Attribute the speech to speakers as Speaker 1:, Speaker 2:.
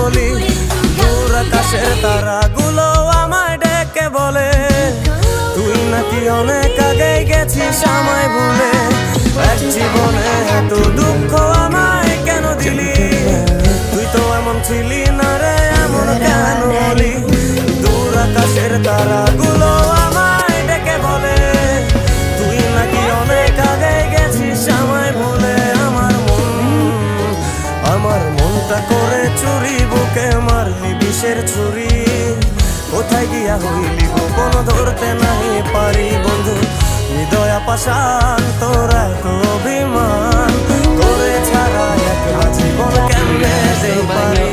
Speaker 1: বলি। দূর আকাশের তারাগুলো আমায় ডেকে বলে তুই নাকি অনেক আগে গেছিস আমায় ভুলে। এক জীবনে এত দুঃখ আমায় কেন দিলি, তুই তো এমন ছিলি না রে, এমন কেন হলি। দূর আকাশের তারাগুলো আমায় ডেকে বলে তুই নাকি অনেক আগে গেছিস আমায় ভুলে। আমার মনটা করে চুরি, বুকে মারলি বিষের ছুরি। কোথায় গিয়া হইলি গোপন ধরতে নাই পারি বন্ধু। হৃদয় পাষাণ তোর এত অভিমান, তোরে ছাড়া একলা জীবন কেমনে যেতে পারি।